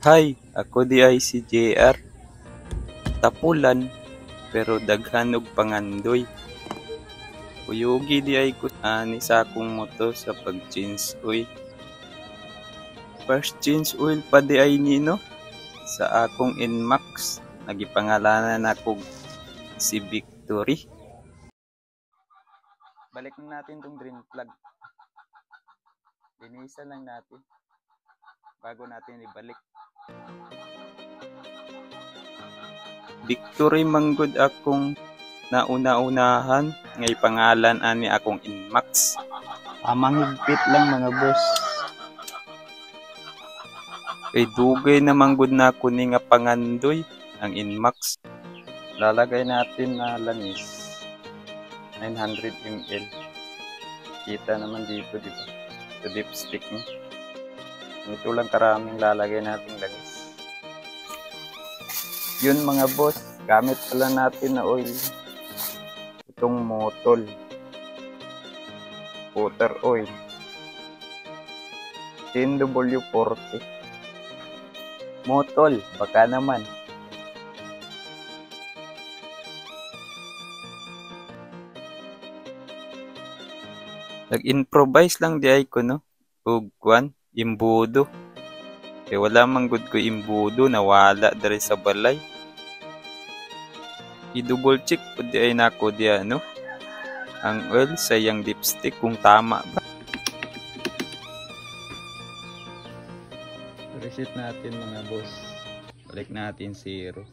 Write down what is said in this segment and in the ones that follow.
Hi, ako di ay si JR. Tapulan, pero daghan og pangandoy. Kuyogi di ay ko ani sa akong moto sa pag-change oil. First change oil pa di ay nino sa akong Inmax. Nagipangalanan ako si Victory. Balik na natin tong drain plug. Linisan lang natin bago natin ibalik. Victory manggod akong nauna-unahan ngay pangalan ani akong Inmax. Amang higpit lang mga boss. Kay dugay na manggod na ako ni nga pangandoy ang Inmax. Lalagay natin na langis 900 ml. Kita naman dito, di ba? Sa dipstick niya. Ito lang karaming lalagay nating langis. Yun mga boss, gamit pala natin na oil. Itong Motol water oil 10W40. Motol, baka naman. Nag-improvise lang di ay ko no. Ug kwan, imbudo. Kaya wala man gud ko imbudo, nawala diri sa balay. I-double check po di ay nako di ano. Ang oil sa yang dipstick kung tama ba. Reset natin mga boss. Balik natin 0.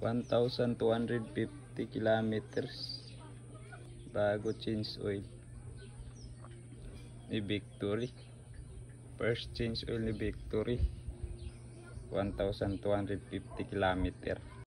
(1,250 kilometers) bago change oil ni Victory. First change oil ni Victory 1,250 kilometer.